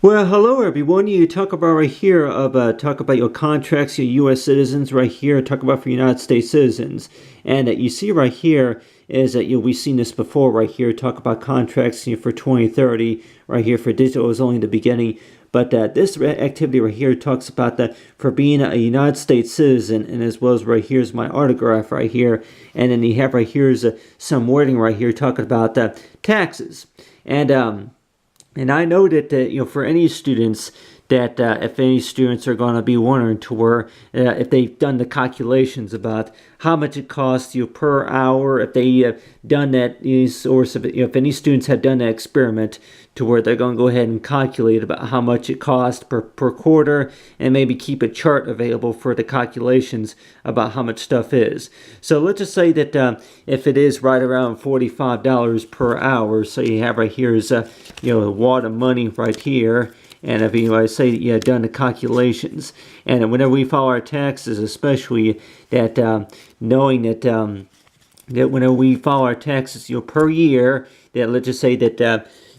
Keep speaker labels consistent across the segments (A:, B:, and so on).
A: Well, hello everyone. You talk about right here talk about your contracts, your U.S. citizens right here. Talk about for United States citizens, and you see right here is that we've seen this before right here. Talk about contracts for 2030 right here for digital is only the beginning, but this activity right here talks about that for being a United States citizen, and as well as right here's my autograph right here, and then you have right here's some wording right here talking about taxes, and I know that for any students that if any students are going to be wondering to where if they've done the calculations about how much it costs you per hour, if they done that source of it, if any students have done that experiment to where they're going to go ahead and calculate about how much it costs per quarter and maybe keep a chart available for the calculations about how much stuff is. So let's just say that if it is right around $45 per hour, so you have right here is a wad of money right here. And if I say that you have done the calculations, and whenever we file our taxes, especially that knowing that that whenever we file our taxes, per year, that let's just say that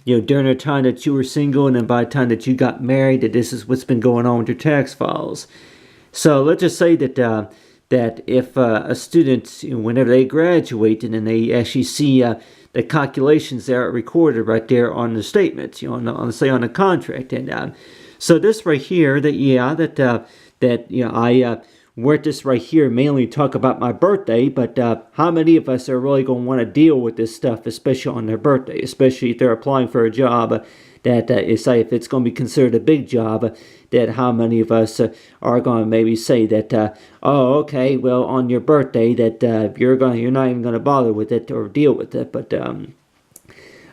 A: during the time that you were single, and then by the time that you got married, that this is what's been going on with your tax files. So let's just say that that if a student, whenever they graduate, and then they actually see the calculations that are recorded right there on the statement, on the contract, and so this right here, I wrote this right here mainly talk about my birthday, but how many of us are really going to want to deal with this stuff, especially on their birthday, especially if they're applying for a job that is, say, if it's going to be considered a big job, that how many of us are going to maybe say that, oh, okay, well, on your birthday that you're not even going to bother with it or deal with it, but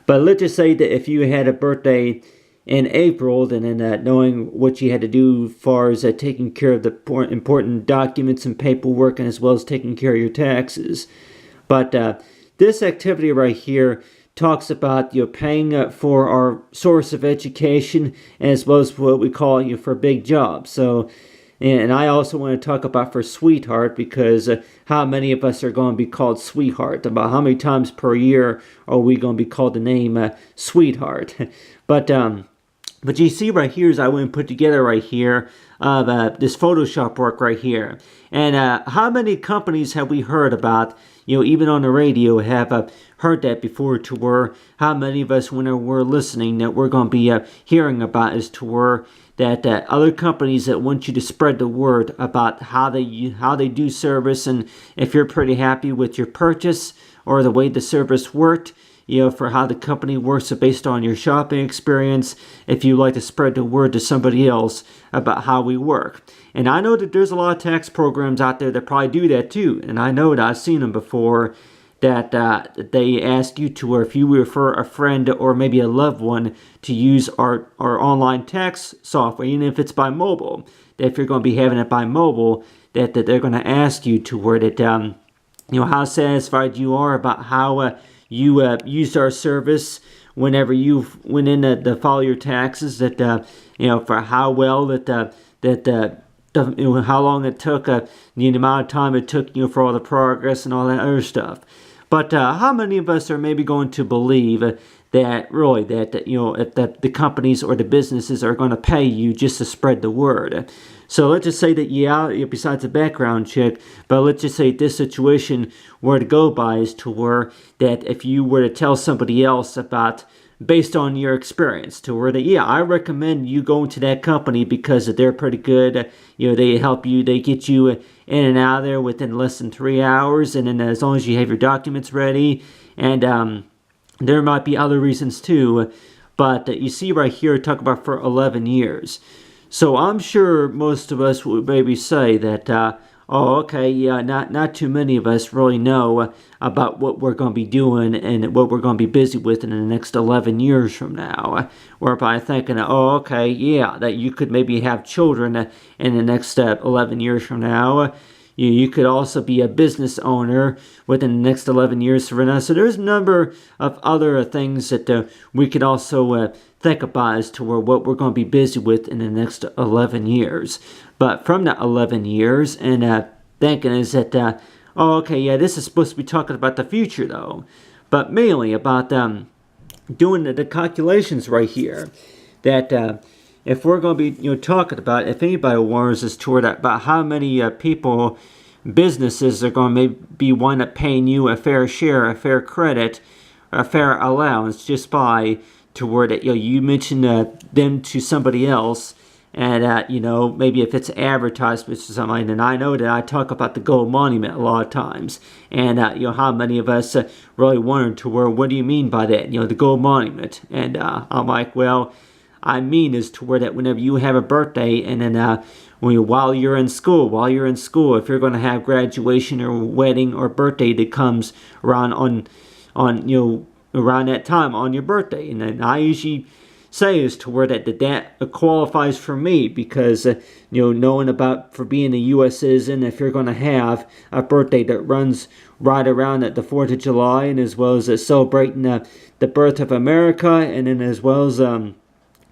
A: let's just say that if you had a birthday in April, then knowing what you had to do as far as taking care of the important documents and paperwork, and as well as taking care of your taxes, but this activity right here talks about paying for our source of education, as well as what we call for big jobs. So, and I also want to talk about for sweetheart, because how many of us are going to be called sweetheart? About how many times per year are we going to be called the name sweetheart? But you see right here is I went and put together right here this Photoshop work right here. And how many companies have we heard about, even on the radio, have heard that before, to where how many of us, when we're listening, that we're going to be hearing about is to where that other companies that want you to spread the word about how they do service, and if you're pretty happy with your purchase or the way the service worked, for how the company works based on your shopping experience, if you like to spread the word to somebody else about how we work. And I know that there's a lot of tax programs out there that probably do that too, and I know that I've seen them before, that they ask you to, or if you refer a friend or maybe a loved one to use our online tax software, even if it's by mobile, that if you're going to be having it by mobile, that they're going to ask you to where that how satisfied you are about how you used our service whenever you went in to file your taxes, that for how well how long it took, the amount of time it took for all the progress and all that other stuff. But how many of us are maybe going to believe that really that if the companies or the businesses are going to pay you just to spread the word? So let's just say that besides the background check, but let's just say this situation were to go by is to where that if you were to tell somebody else about, based on your experience, to where that I recommend you going to that company because they're pretty good. They help you, they get you in and out of there within less than 3 hours, and then as long as you have your documents ready, and there might be other reasons too, but you see right here talk about for 11 years. So I'm sure most of us would maybe say that, oh, okay, yeah, not too many of us really know about what we're going to be doing and what we're going to be busy with in the next 11 years from now. Whereby thinking, oh, okay, yeah, that you could maybe have children in the next 11 years from now. You could also be a business owner within the next 11 years from now. So there's a number of other things that we could also think about as to what we're going to be busy with in the next 11 years. But from that 11 years, and thinking is that, oh, okay, yeah, this is supposed to be talking about the future, though. But mainly about doing the calculations right here. That if we're going to be talking about, if anybody warns us toward that, about how many people, businesses are going to maybe wind up paying you a fair share, a fair credit, a fair allowance just by toward it. You mention them to somebody else, and maybe if it's advertisements or something. And I know that I talk about the gold monument a lot of times, and how many of us really wonder to where, what do you mean by that? The gold monument, and I'm like, well, I mean is to where that whenever you have a birthday, and then while you're in school, if you're going to have graduation or wedding or birthday that comes around on around that time on your birthday, and then I usually say is to where that qualifies for me, because knowing about, for being a U.S. citizen, if you're going to have a birthday that runs right around at the 4th of July, and as well as celebrating the birth of America, and then as well as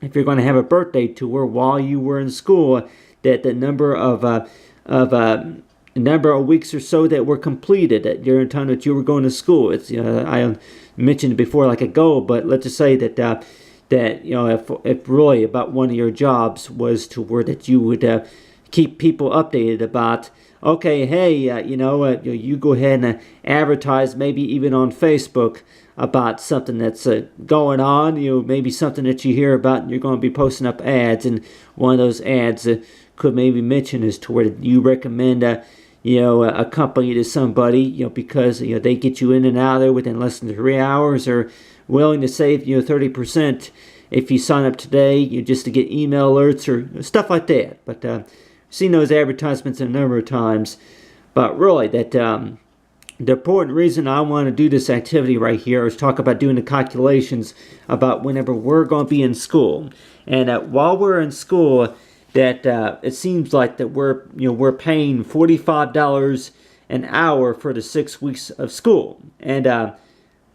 A: if you're going to have a birthday to where while you were in school, that the number of weeks or so that were completed at during the time that you were going to school. It's I mentioned before like a goal, but let's just say that if really about one of your jobs was to where that you would keep people updated about, okay, hey, you go ahead and advertise, maybe even on Facebook, about something that's going on, maybe something that you hear about, and you're going to be posting up ads, and one of those ads could maybe mention is to where you recommend a company to somebody, because they get you in and out of there within less than 3 hours, or willing to save 30% if you sign up today, just to get email alerts or stuff like that. But I've seen those advertisements a number of times. But really, that the important reason I want to do this activity right here is talk about doing the calculations about whenever we're going to be in school, and while we're in school, that it seems like that we're paying $45 an hour for the 6 weeks of school, and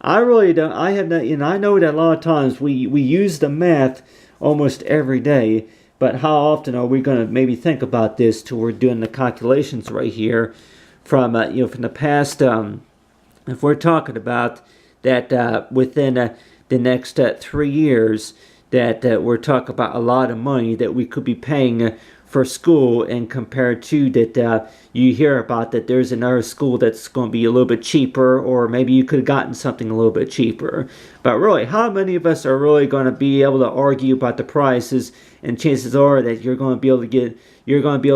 A: I really don't. I have not. I know that a lot of times we use the math almost every day, but how often are we going to maybe think about this till we're doing the calculations right here from from the past? If we're talking about that within the next 3 years, that we're talking about a lot of money that we could be paying for school, and compared to that you hear about that there's another school that's going to be a little bit cheaper, or maybe you could have gotten something a little bit cheaper. But really, how many of us are really going to be able to argue about the prices, and chances are that you're going to be able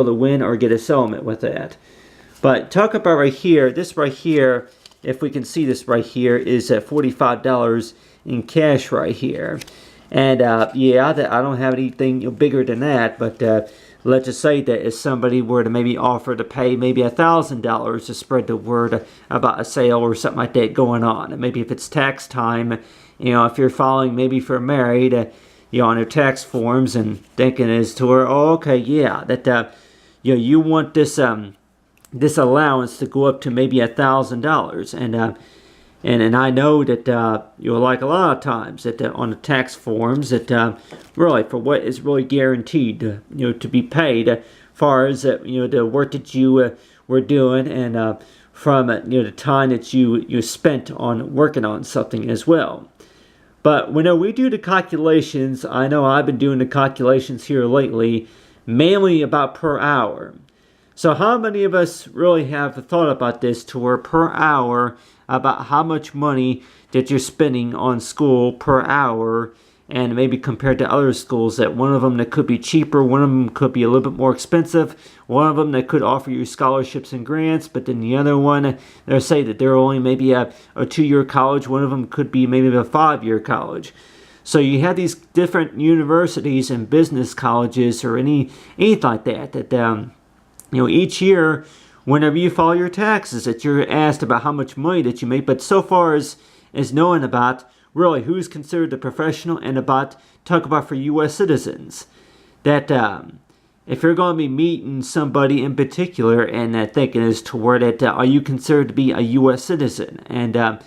A: to win or get a settlement with that. But talk about right here, this right here, if we can see this right here, is at $45 in cash right here. And I don't have anything bigger than that, but let's just say that if somebody were to maybe offer to pay maybe $1,000 to spread the word about a sale or something like that going on, and maybe if it's tax time, if you're filing maybe for married, on your tax forms, and thinking as to where, that you want this allowance to go up to maybe $1,000, and I know that like a lot of times that on the tax forms that really for what is really guaranteed to be paid, far as the work that you were doing, and from the time that you spent on working on something as well. But when we do the calculations, I know I've been doing the calculations here lately, mainly about per hour. So how many of us really have thought about this to where per hour, about how much money that you're spending on school per hour, and maybe compared to other schools, that one of them that could be cheaper, one of them could be a little bit more expensive, one of them that could offer you scholarships and grants, but then the other one, they'll say that they're only maybe a 2-year college, one of them could be maybe a 5-year college. So you have these different universities and business colleges, or anything like that each year, whenever you file your taxes, that you're asked about how much money that you make. But so far as knowing about really who's considered a professional, and talk about for U.S. citizens, that if you're going to be meeting somebody in particular, and thinking as to where that are you considered to be a U.S. citizen, and a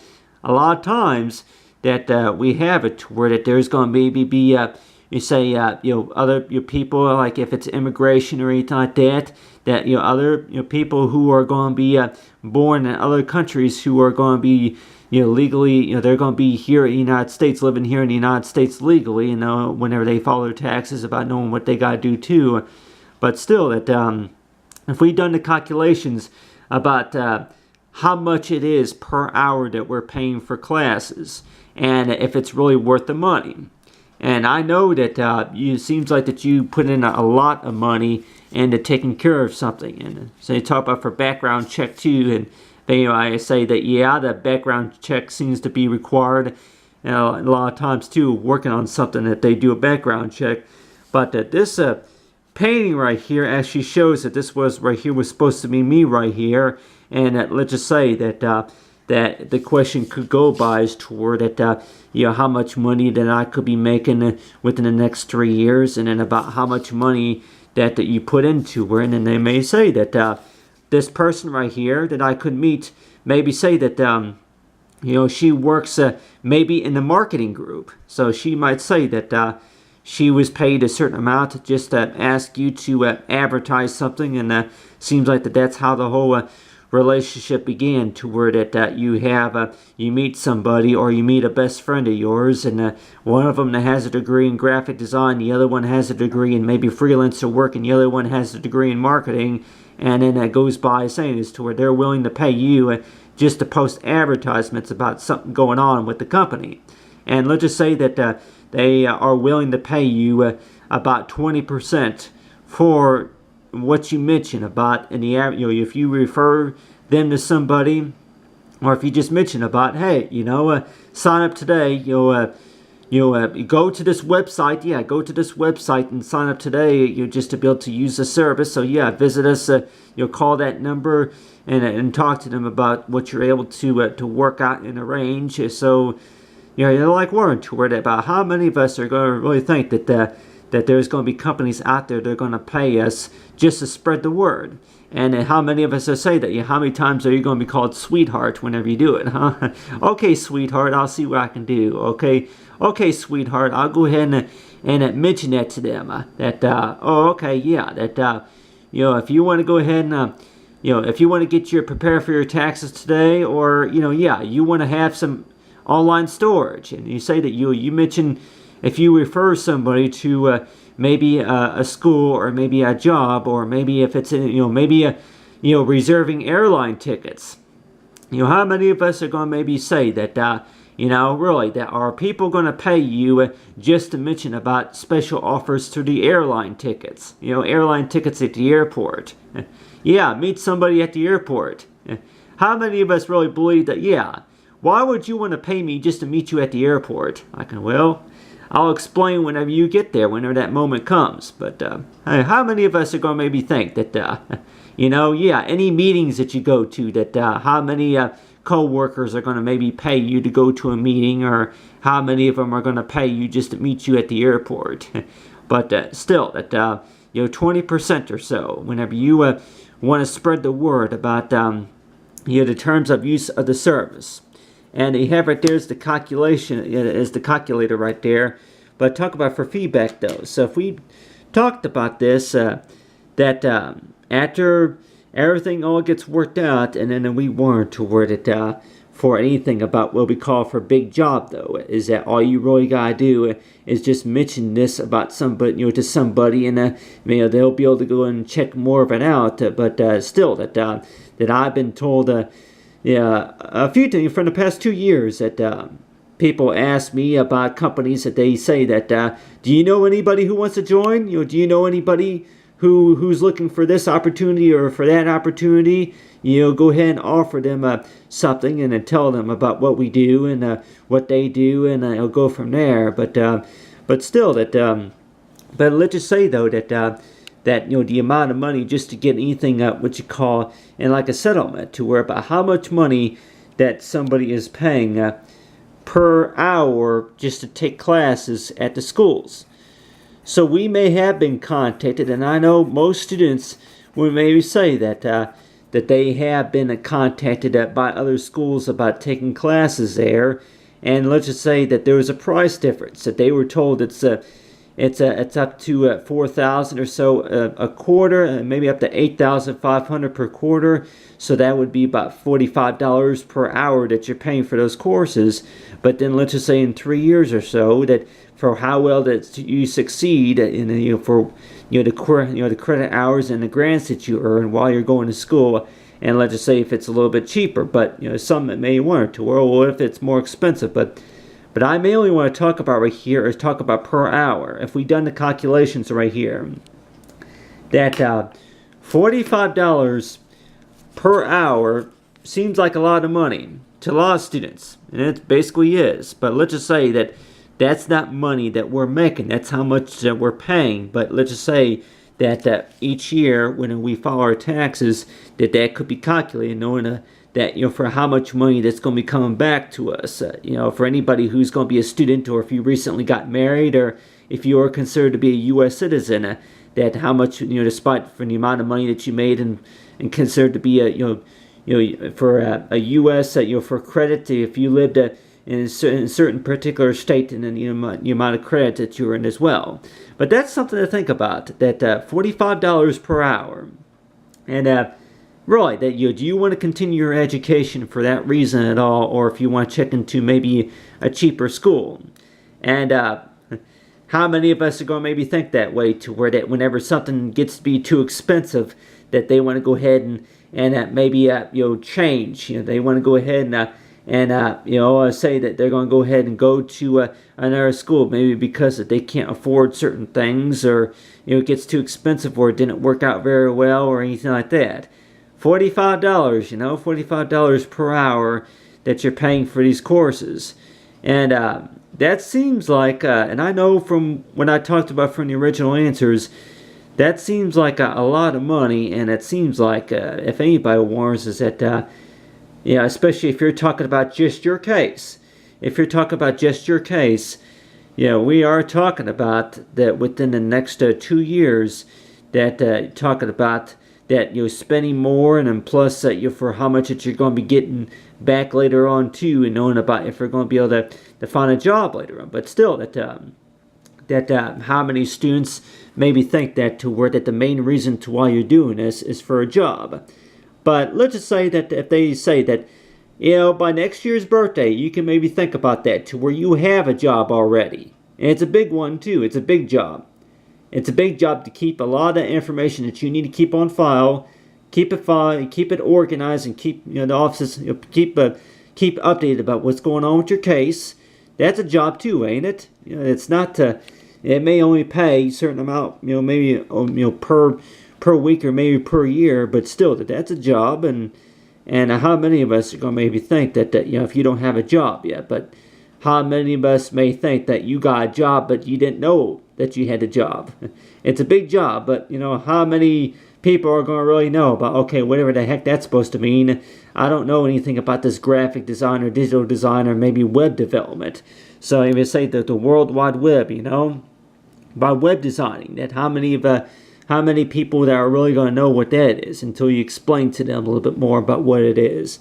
A: lot of times that we have it to where that there's going to maybe be you say other people, like if it's immigration or anything like that other people who are going to be born in other countries, who are going to be legally, they're going to be here in the United States, living here in the United States legally, whenever they file their taxes, about knowing what they got to do too. But still, that if we done the calculations about how much it is per hour that we're paying for classes, and if it's really worth the money. And I know that it seems like that you put in a lot of money into taking care of something. And so you talk about for background check too, and I say that, yeah, the background check seems to be required a lot of times too, working on something that they do a background check. But this painting right here actually shows that this was right here was supposed to be me right here. And let's just say that that the question could go by is toward that how much money that I could be making within the next 3 years, and then about how much money that you put into it. And then they may say that this person right here that I could meet, maybe say that she works maybe in the marketing group, so she might say that she was paid a certain amount just to ask you to advertise something, and seems like that's how the whole relationship began, to where that you have you meet somebody, or you meet a best friend of yours, and one of them that has a degree in graphic design, the other one has a degree in maybe freelancer work, and the other one has a degree in marketing, and then that goes by saying this, to where they're willing to pay you just to post advertisements about something going on with the company. And let's just say that they are willing to pay you about 20% for what you mention about in the if you refer them to somebody, or if you just mention about, hey, sign up today, go to this website, go to this website and sign up today, just to be able to use the service. So yeah, visit us, call that number and talk to them about what you're able to work out and arrange. So you're like Warren, to where about how many of us are going to really think that there's going to be companies out there that are going to pay us just to spread the word. And how many of us will say that? How many times are you going to be called sweetheart whenever you do it, huh? Okay, sweetheart, I'll see what I can do. Okay, sweetheart, I'll go ahead and mention that to them. Okay, yeah, that if you want to go ahead and if you want to get prepare for your taxes today, or you want to have some online storage, and you say that you mention, if you refer somebody to maybe a school, or maybe a job, or maybe if it's reserving airline tickets, how many of us are going to maybe say that really, that are people going to pay you just to mention about special offers to the airline tickets, airline tickets at the airport. Yeah, meet somebody at the airport. How many of us really believe that? Yeah, why would you want to pay me just to meet you at the airport? I'll explain whenever you get there, whenever that moment comes. But how many of us are going to maybe think that, any meetings that you go to, that how many co-workers are going to maybe pay you to go to a meeting, or how many of them are going to pay you just to meet you at the airport? But still, that 20% or so, whenever you want to spread the word about the terms of use of the service. And you have right there is the calculation, is the calculator right there. But talk about for feedback though. So if we talked about this, that after everything all gets worked out, and then we weren't toward it for anything about what we call for big job though, is that all you really gotta do is just mention this about somebody, to somebody, and they'll be able to go and check more of it out. But still, that I've been told. A few things from the past 2 years that people ask me about companies that they say that, do you know anybody who wants to join? Do you know anybody who's looking for this opportunity or for that opportunity? Go ahead and offer them something, and then tell them about what we do and what they do, and I'll go from there. But still, but let's just say though that the amount of money just to get anything what you call in like a settlement, to where about how much money that somebody is paying per hour just to take classes at the schools. So we may have been contacted, and I know most students will maybe say that they have been contacted by other schools about taking classes there, and let's just say that there was a price difference, that they were told it's it's up to 4,000 or so a quarter, maybe up to 8,500 per quarter. So that would be about $45 per hour that you're paying for those courses. But then let's just say in 3 years or so, that for how well that you succeed in for the credit hours and the grants that you earn while you're going to school. And let's just say if it's a little bit cheaper, but some it may warrant to, or what if it's more expensive? But I mainly want to talk about right here is talk about per hour. If we done the calculations right here, that $45 per hour seems like a lot of money to a lot of students, and it basically is. But let's just say that that's not money that we're making. That's how much that we're paying. But let's just say that each year when we file our taxes, that could be calculated, knowing that for how much money that's going to be coming back to us. For anybody who's going to be a student, or if you recently got married, or if you are considered to be a U.S. citizen, that how much despite from the amount of money that you made and considered to be for a U.S. For credit, if you lived in a certain particular state, and then the amount of credit that you're in as well. But that's something to think about. That $45 per hour, and really, that do you want to continue your education for that reason at all, or if you want to check into maybe a cheaper school? And how many of us are going to maybe think that way, to where that whenever something gets to be too expensive, that they want to go ahead and maybe change. They want to go ahead and say that they're going to go ahead and go to another school, maybe because that they can't afford certain things, or it gets too expensive, or it didn't work out very well, or anything like that. $45, $45 per hour that you're paying for these courses. And that seems like, and I know from when I talked about from the original answers, that seems like a lot of money. And it seems like, if anybody warns, is that, especially if you're talking about just your case. If you're talking about just your case, we are talking about that within the next 2 years, that talking about that you're spending more, and then plus for how much that you're going to be getting back later on too, and knowing about if you're going to be able to find a job later on. But still, that how many students maybe think that to where that the main reason to why you're doing this is for a job. But let's just say that if they say that by next year's birthday, you can maybe think about that to where you have a job already, and it's a big one too. It's a big job. It's a big job to keep a lot of information that you need to keep on file, keep it organized, and keep the offices keep updated about what's going on with your case. That's a job too, ain't it? It's not. It may only pay a certain amount, maybe per week or maybe per year, but still, that's a job. And how many of us are gonna maybe think that if you don't have a job yet, but how many of us may think that you got a job but you didn't know that you had a job? It's a big job, but how many people are going to really know about, okay, whatever the heck that's supposed to mean? I don't know anything about this graphic design or digital design or maybe web development. So if you say that the World Wide Web, by web designing, that how many people that are really going to know what that is until you explain to them a little bit more about what it is.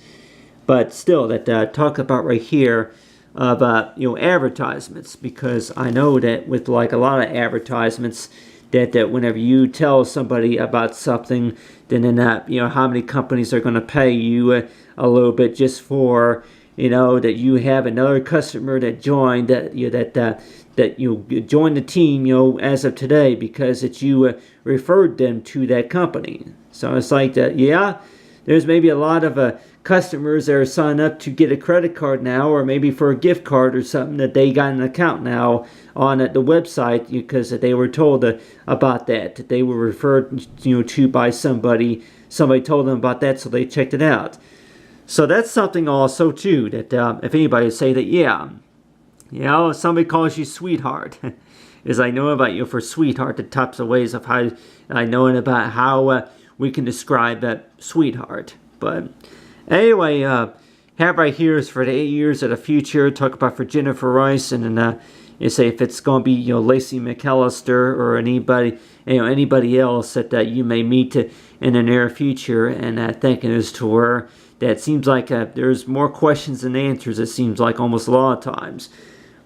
A: But still, that talk about right here of advertisements, because I know that with like a lot of advertisements, that whenever you tell somebody about something, then how many companies are going to pay you a little bit just for that you have another customer that joined, that you joined the team as of today because that you referred them to that company. So it's like that. There's maybe a lot of customers that are signed up to get a credit card now, or maybe for a gift card or something, that they got an account now on the website because they were told about that they were referred to by somebody. Somebody told them about that, so they checked it out. So that's something also too, that if anybody say that somebody calls you sweetheart, is I know about for sweetheart, the types of ways of how I know about how we can describe that sweetheart. But anyway, have right here is for the 8 years of the future. Talk about for Jennifer Rice, and then you say if it's going to be Lacey McAllister or anybody else that you may meet in the near future. And thinking as to where that seems like there's more questions than answers. It seems like almost a lot of times.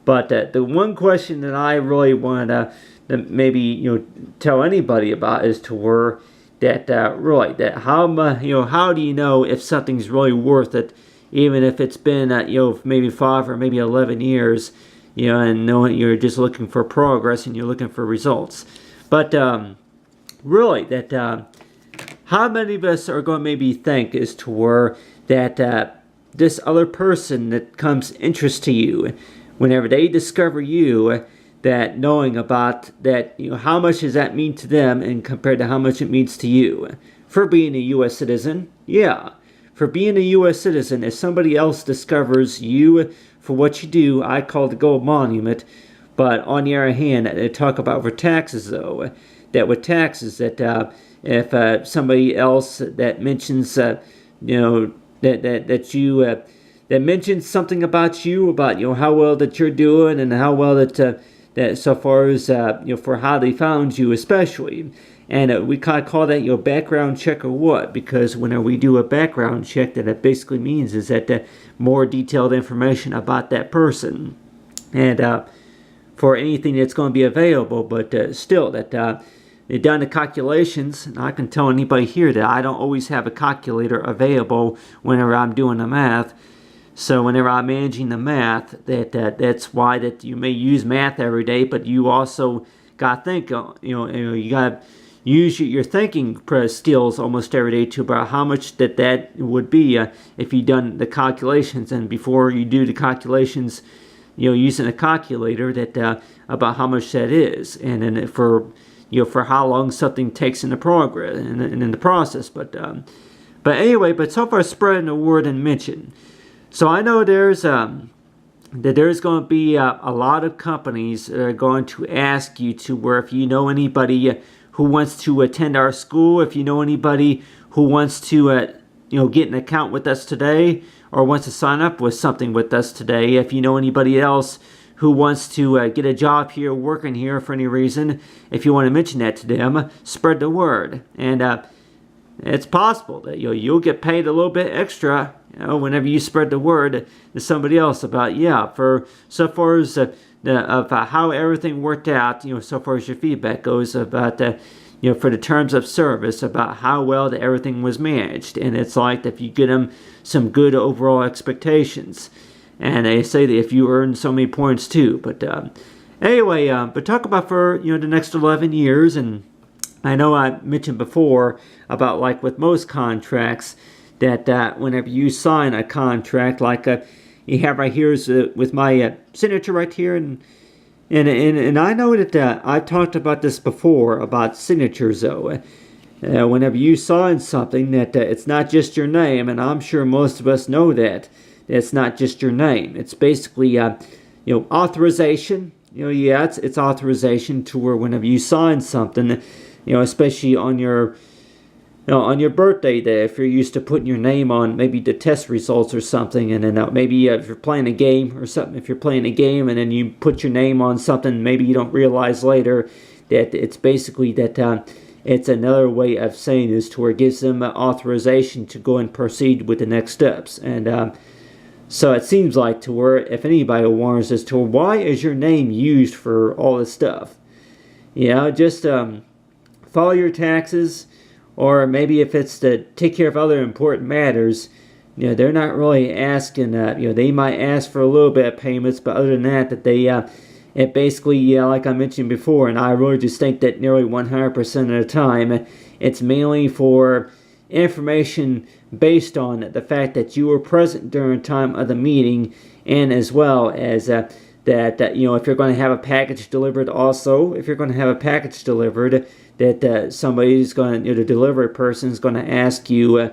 A: But the one question that I really wanted that maybe tell anybody about is to where that really that how do you know if something's really worth it, even if it's been maybe 5 or maybe 11 years, and knowing you're just looking for progress and you're looking for results. But really that how many of us are going to maybe think is to where that this other person that comes interest to you, whenever they discover you, that knowing about that, how much does that mean to them and compared to how much it means to you? For being a U.S. citizen, yeah. For being a U.S. citizen, if somebody else discovers you for what you do, I call it the gold monument. But on the other hand, they talk about for taxes, though, that with taxes, that if somebody else that mentions, that mentions something about you, about how well that you're doing and how well that so far as for how they found you, especially. And we kind of call that background check or what, because whenever we do a background check, that it basically means is that more detailed information about that person, and for anything that's going to be available, but still that they've done the calculations. And I can tell anybody here that I don't always have a calculator available whenever I'm doing the math. So whenever I'm managing the math, that's why that you may use math every day, but you also got to think, you got to use your thinking skills almost every day to about how much that would be if you done the calculations. And before you do the calculations, using a calculator, that about how much that is, and then for how long something takes in the progress and in the process. But anyway, but so far spreading the word and mention. So I know there's going to be a lot of companies that are going to ask you to where if you know anybody who wants to attend our school, if you know anybody who wants to get an account with us today, or wants to sign up with something with us today, if you know anybody else who wants to get a job here, working here for any reason, if you want to mention that to them, spread the word. And it's possible that you'll get paid a little bit extra whenever you spread the word to somebody else about for so far as of how everything worked out, so far as your feedback goes about for the terms of service, about how well that everything was managed. And it's like if you get them some good overall expectations, and they say that if you earn so many points too. But anyway, but talk about for the next 11 years. And I know I mentioned before about like with most contracts that whenever you sign a contract, like you have right here is with my signature right here, and I know that I've talked about this before about signatures though. Whenever you sign something, that it's not just your name, and I'm sure most of us know that it's not just your name. It's basically authorization. It's authorization to where whenever you sign something, especially on your birthday day, if you're used to putting your name on maybe the test results or something, and then maybe if you're playing a game or something, if you're playing a game and then you put your name on something, maybe you don't realize later that it's basically that it's another way of saying this to where it gives them authorization to go and proceed with the next steps. And so it seems like to where if anybody warns as to why is your name used for all this stuff, just follow your taxes. Or maybe if it's to take care of other important matters, they're not really asking, they might ask for a little bit of payments, but other than that they, it basically, like I mentioned before, and I really just think that nearly 100% of the time, it's mainly for information based on the fact that you were present during the time of the meeting, and as well as that if you're going to have a package delivered also, if you're going to have a package delivered, that somebody's going to, the delivery person is going to ask you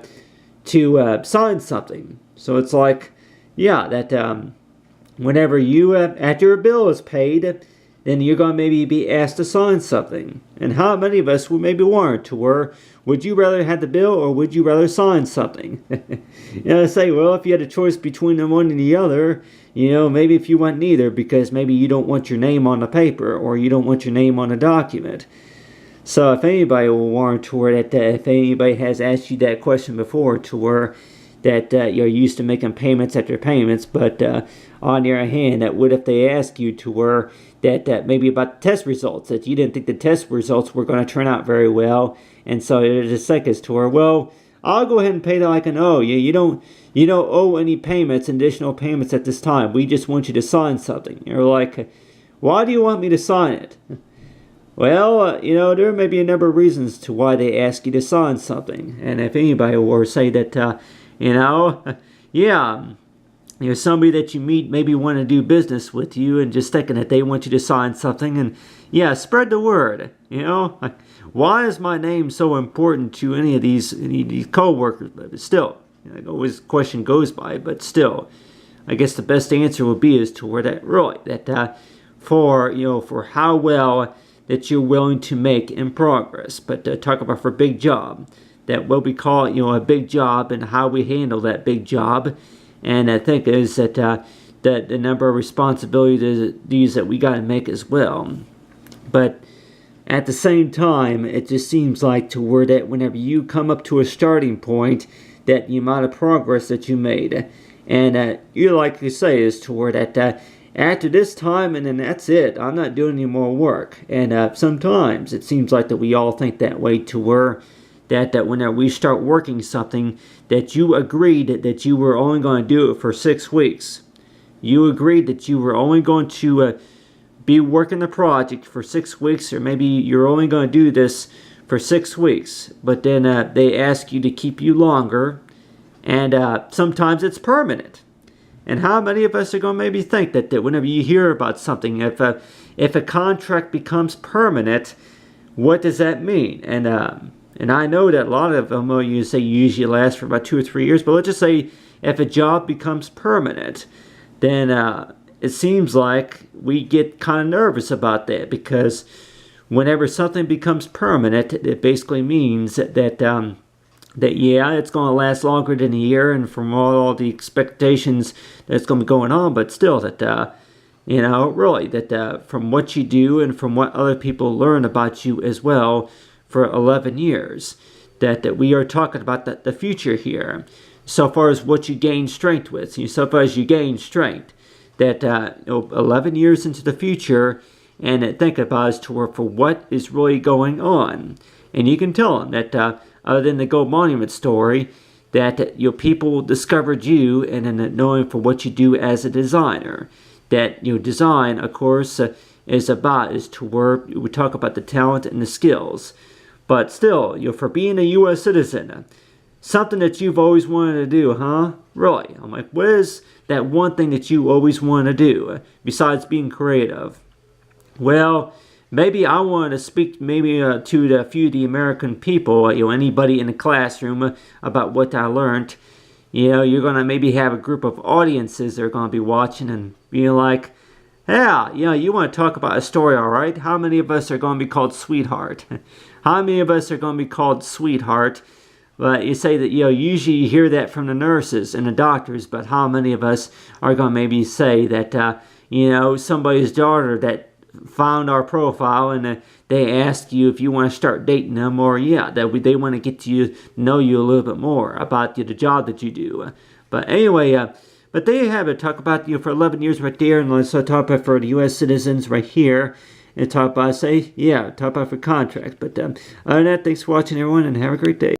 A: to sign something. So it's like, that whenever you, after your bill is paid, then you're going to maybe be asked to sign something. And how many of us would maybe warrant to where, would you rather have the bill or would you rather sign something? Say, well, if you had a choice between the one and the other, maybe if you want neither, because maybe you don't want your name on the paper or you don't want your name on a document. So if anybody will warrant to where that if anybody has asked you that question before, to where that you're used to making payments after payments, but on the other hand, that what if they ask you to where that maybe about the test results, that you didn't think the test results were going to turn out very well, and so it just like us to her, well, I'll go ahead and pay that like an owe. You don't owe any payments, additional payments at this time. We just want you to sign something. You're like, why do you want me to sign it? Well, there may be a number of reasons to why they ask you to sign something. And if anybody were to say that, yeah, somebody that you meet maybe want to do business with you and just thinking that they want you to sign something, and yeah, spread the word. Like, why is my name so important to any of these co-workers? But still, always question goes by, but still, I guess the best answer would be is to where that really, that for how well that you're willing to make in progress. But talk about for a big job, that what we call a big job and how we handle that big job. And I think is that the number of responsibilities that we got to make as well. But at the same time, it just seems like to where that whenever you come up to a starting point, that the amount of progress that you made, and you like to say is to where that after this time and then that's it, I'm not doing any more work. And sometimes it seems like that we all think that way, to where that whenever we start working something, that you agreed that you were only going to do it for 6 weeks. You agreed that you were only going to be working the project for 6 weeks, or maybe you're only going to do this for 6 weeks. But then they ask you to keep you longer, and sometimes it's permanent. And how many of us are going to maybe think that whenever you hear about something, if a contract becomes permanent, what does that mean? And I know that a lot of them, you say usually last for about 2 or 3 years, but let's just say if a job becomes permanent, then it seems like we get kind of nervous about that, because whenever something becomes permanent, it basically means that yeah, it's going to last longer than a year, and from all the expectations that's going to be going on, but still that really that from what you do and from what other people learn about you as well for 11 years, that we are talking about the future here, so far as what you gain strength with. So far as you gain strength, that 11 years into the future, and think about as to for what is really going on. And you can tell them that other than the gold monument story, that people discovered you, and then knowing for what you do as a designer, that design, of course, is to where we talk about the talent and the skills. But still, for being a U.S. citizen, something that you've always wanted to do, huh? Really? I'm like, what is that one thing that you always want to do besides being creative? Well, maybe I want to speak to a few of the American people, anybody in the classroom, about what I learned. You're going to maybe have a group of audiences that are going to be watching and being like, yeah, you want to talk about a story, all right? How many of us are going to be called Sweetheart? How many of us are going to be called Sweetheart? But you say that, usually you hear that from the nurses and the doctors, but how many of us are going to maybe say that, somebody's daughter that found our profile and they ask you if you want to start dating them, or that they want to get to know you a little bit more about the job that you do. But anyway, but there you have it. Talk about for 11 years right there, and let's talk about for the U.S. citizens right here, and talk about talk about for contracts. But other than that, thanks for watching, everyone, and have a great day.